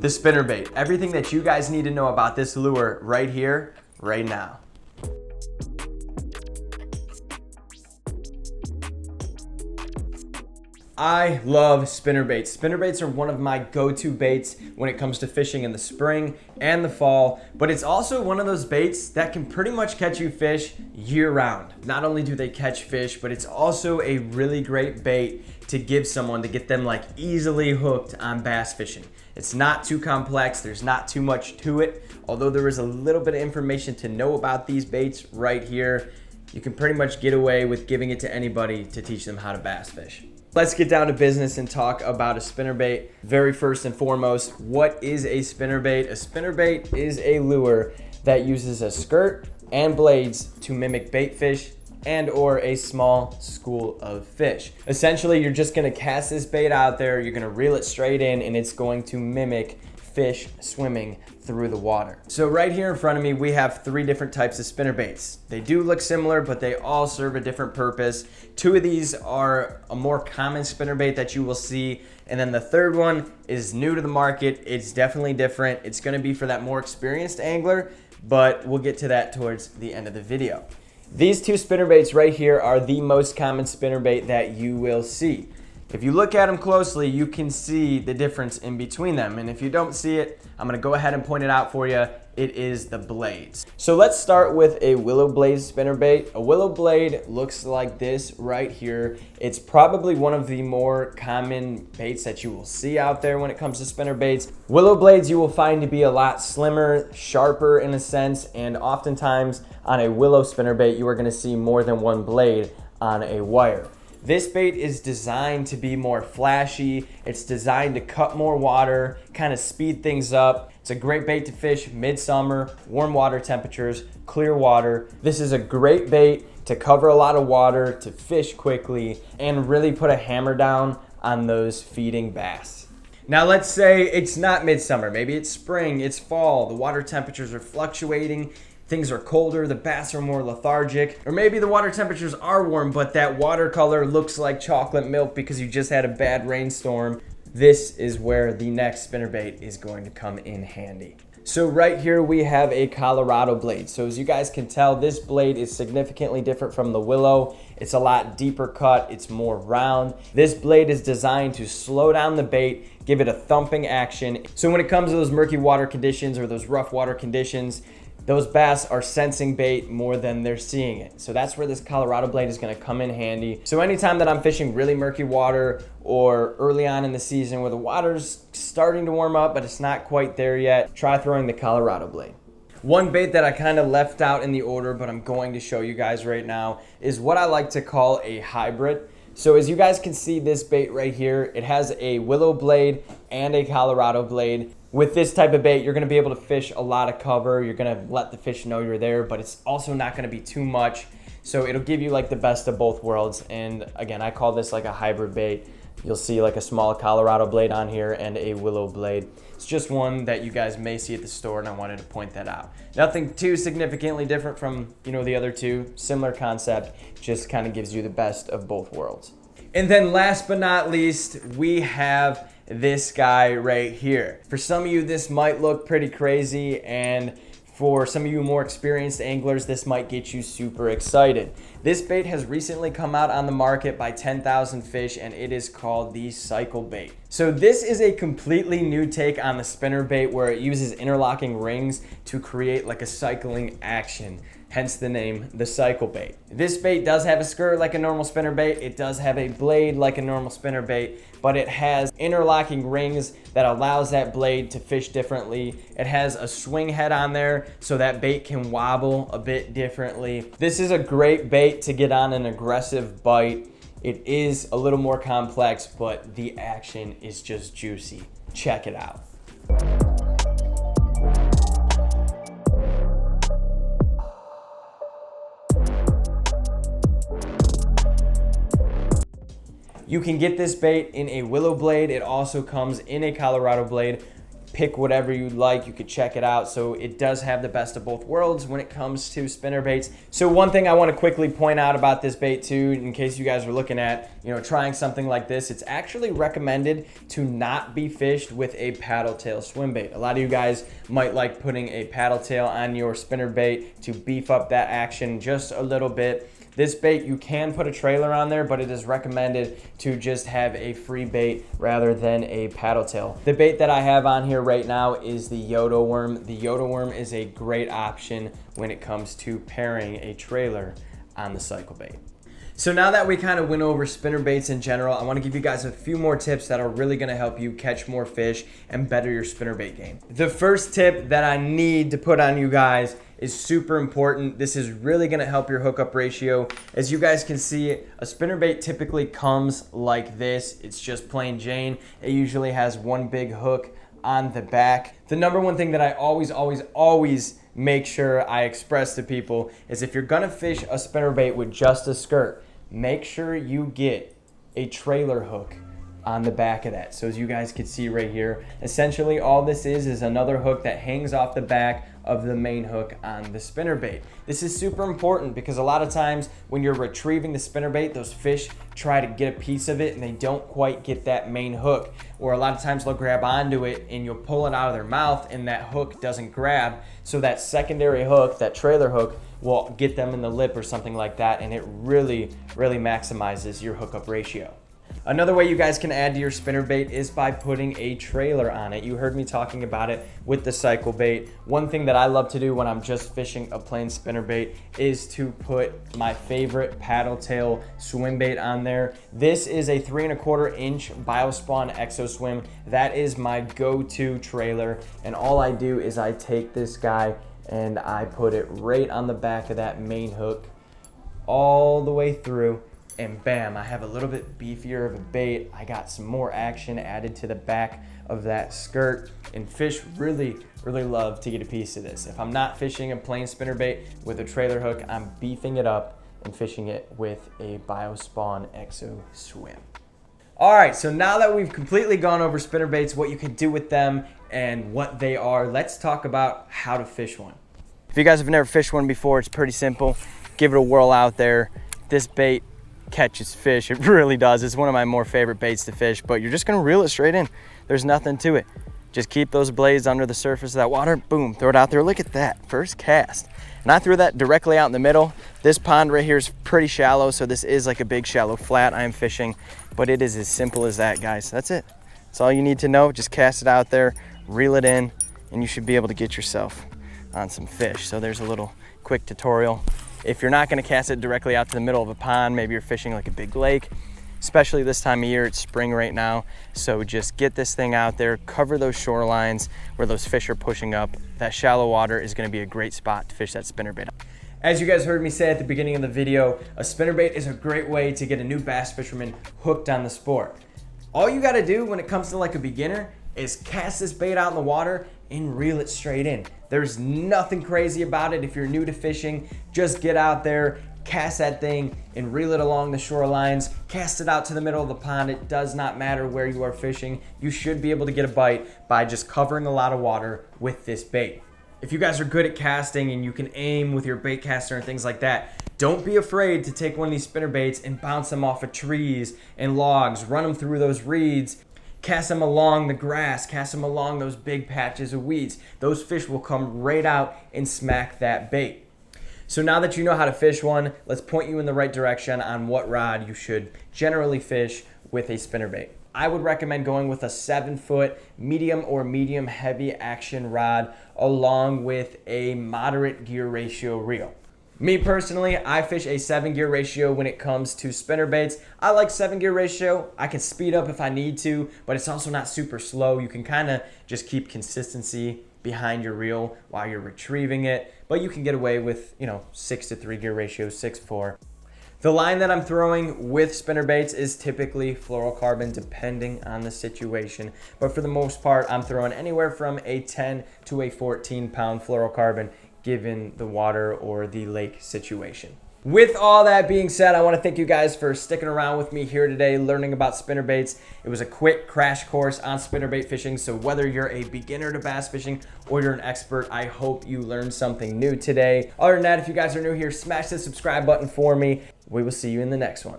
The spinnerbait. Everything that you guys need to know about this lure right here, right now. I love spinnerbaits. Spinnerbaits are one of my go-to baits when it comes to fishing in the spring and the fall, but it's also one of those baits that can pretty much catch you fish year-round. Not only do they catch fish, but it's also a really great bait to give someone to get them like easily hooked on bass fishing. It's not too complex, there's not too much to it, although there is a little bit of information to know about these baits right here. You can pretty much get away with giving it to anybody to teach them how to bass fish. Let's get down to business and talk about a spinnerbait. Very first and foremost, what is a spinnerbait? A spinnerbait is a lure that uses a skirt and blades to mimic bait fish and or a small school of fish. Essentially, you're just gonna cast this bait out there, you're gonna reel it straight in, and it's going to mimic fish swimming through the water. So right here in front of me, we have 3 different types of spinnerbaits. They do look similar, but they all serve a different purpose. 2 of these are a more common spinnerbait that you will see, and then the third one is new to the market. It's definitely different. It's gonna be for that more experienced angler, but we'll get to that towards the end of the video. These 2 spinnerbaits right here are the most common spinnerbait that you will see. If you look at them closely, you can see the difference in between them. And if you don't see it, I'm gonna go ahead and point it out for you. It is the blades. So let's start with a willow blade spinnerbait. A willow blade looks like this right here. It's probably one of the more common baits that you will see out there when it comes to spinnerbaits. Willow blades you will find to be a lot slimmer, sharper in a sense, and oftentimes on a willow spinnerbait, you are gonna see more than one blade on a wire. This bait is designed to be more flashy. It's designed to cut more water, kind of speed things up. It's a great bait to fish midsummer, warm water temperatures, clear water. This is a great bait to cover a lot of water, to fish quickly, and really put a hammer down on those feeding bass. Now let's say it's not midsummer, maybe it's spring, it's fall, the water temperatures are fluctuating, things are colder, the bass are more lethargic, or maybe the water temperatures are warm, but that watercolor looks like chocolate milk because you just had a bad rainstorm. This is where the next spinnerbait is going to come in handy. So right here we have a Colorado blade. So as you guys can tell, this blade is significantly different from the willow. It's a lot deeper cut, it's more round. This blade is designed to slow down the bait, give it a thumping action. So when it comes to those murky water conditions or those rough water conditions, those bass are sensing bait more than they're seeing it. So that's where this Colorado blade is gonna come in handy. So anytime that I'm fishing really murky water or early on in the season where the water's starting to warm up, but it's not quite there yet, try throwing the Colorado blade. One bait that I kind of left out in the order, but I'm going to show you guys right now, is what I like to call a hybrid. So as you guys can see this bait right here, it has a willow blade and a Colorado blade. With this type of bait, you're gonna be able to fish a lot of cover. You're gonna let the fish know you're there, but it's also not gonna be too much. So it'll give you like the best of both worlds. And again, I call this like a hybrid bait. You'll see like a small Colorado blade on here and a willow blade. It's just one that you guys may see at the store, and I wanted to point that out. Nothing too significantly different from, the other 2. Similar concept, just kind of gives you the best of both worlds. And then last but not least, we have this guy right here. For some of you, this might look pretty crazy, and for some of you more experienced anglers, this might get you super excited. This bait has recently come out on the market by 10,000 Fish, and it is called the cycle bait. So this is a completely new take on the spinnerbait where it uses interlocking rings to create like a cycling action. Hence the name, the cycle bait. This bait does have a skirt like a normal spinnerbait. It does have a blade like a normal spinnerbait, but it has interlocking rings that allows that blade to fish differently. It has a swing head on there so that bait can wobble a bit differently. This is a great bait to get on an aggressive bite. It is a little more complex, but the action is just juicy. Check it out. You can get this bait in a willow blade. It also comes in a Colorado blade. pick whatever you'd like. You could check it out. So it does have the best of both worlds when it comes to spinner baits. So one thing I want to quickly point out about this bait too, in case you guys are looking at, trying something like this, it's actually recommended to not be fished with a paddle tail swim bait. A lot of you guys might like putting a paddle tail on your spinner bait to beef up that action just a little bit. This bait, you can put a trailer on there, but it is recommended to just have a free bait rather than a paddle tail. The bait that I have on here right now is the Yoda worm. The Yoda worm is a great option when it comes to pairing a trailer on the cycle bait. So now that we kind of went over spinner baits in general, I want to give you guys a few more tips that are really going to help you catch more fish and better your spinner bait game. The first tip that I need to put on you guys is super important. This is really going to help your hookup ratio. As you guys can see, a spinner bait typically comes like this. It's just plain Jane. It usually has one big hook on the back. The number one thing that I always make sure I express to people is if you're gonna fish a spinnerbait with just a skirt, make sure you get a trailer hook on the back of that. So as you guys can see right here, essentially all this is another hook that hangs off the back of the main hook on the spinnerbait. This is super important because a lot of times when you're retrieving the spinnerbait, those fish try to get a piece of it and they don't quite get that main hook. Or a lot of times they'll grab onto it and you'll pull it out of their mouth and that hook doesn't grab. So that secondary hook, that trailer hook, will get them in the lip or something like that, and it really maximizes your hookup ratio. Another way you guys can add to your spinnerbait is by putting a trailer on it. You heard me talking about it with the cycle bait. One thing that I love to do when I'm just fishing a plain spinnerbait is to put my favorite paddle tail swim bait on there. This is a 3¼ inch Biospawn Exo Swim. That is my go-to trailer, and all I do is I take this guy and I put it right on the back of that main hook all the way through, and bam, I have a little bit beefier of a bait. I got some more action added to the back of that skirt, and fish really love to get a piece of this. If I'm not fishing a plain spinnerbait with a trailer hook, I'm beefing it up and fishing it with a Biospawn Exo Swim. All right, so now that we've completely gone over spinnerbaits, what you can do with them and what they are, let's talk about how to fish one. If you guys have never fished one before, it's pretty simple. Give it a whirl out there. This bait catches fish. It really does. It's one of my more favorite baits to fish, but you're just gonna reel it straight in. There's nothing to it. Just keep those blades under the surface of that water, boom, throw it out there. Look at that, first cast. And I threw that directly out in the middle. This pond right here is pretty shallow, so this is like a big shallow flat I am fishing, but it is as simple as that, guys. That's it. That's all you need to know. Just cast it out there, reel it in, and you should be able to get yourself on some fish. So there's a little quick tutorial. If you're not gonna cast it directly out to the middle of a pond, maybe you're fishing like a big lake, especially this time of year, it's spring right now. So just get this thing out there, cover those shorelines where those fish are pushing up. That shallow water is gonna be a great spot to fish that spinnerbait. As you guys heard me say at the beginning of the video, a spinnerbait is a great way to get a new bass fisherman hooked on the sport. All you gotta do when it comes to like a beginner is cast this bait out in the water and reel it straight in. There's nothing crazy about it. If you're new to fishing, just get out there, cast that thing and reel it along the shorelines, cast it out to the middle of the pond. It does not matter where you are fishing. You should be able to get a bite by just covering a lot of water with this bait. If you guys are good at casting and you can aim with your bait caster and things like that, don't be afraid to take one of these spinner baits and bounce them off of trees and logs, run them through those reeds, cast them along the grass, cast them along those big patches of weeds. Those fish will come right out and smack that bait. So now that you know how to fish one, let's point you in the right direction on what rod you should generally fish with a spinnerbait. I would recommend going with a 7-foot medium or medium heavy action rod along with a moderate gear ratio reel. Me personally, I fish a 7 gear ratio when it comes to spinnerbaits. I like 7 gear ratio. I can speed up if I need to, but it's also not super slow. You can kind of just keep consistency behind your reel while you're retrieving it, but you can get away with, 6 to 3 gear ratio, 6-4. The line that I'm throwing with spinnerbaits is typically fluorocarbon depending on the situation, but for the most part, I'm throwing anywhere from a 10 to a 14 pound fluorocarbon given the water or the lake situation. With all that being said, I want to thank you guys for sticking around with me here today, learning about spinnerbaits. It was a quick crash course on spinnerbait fishing, so whether you're a beginner to bass fishing or you're an expert, I hope you learned something new today. Other than that, if you guys are new here, smash the subscribe button for me. We will see you in the next one.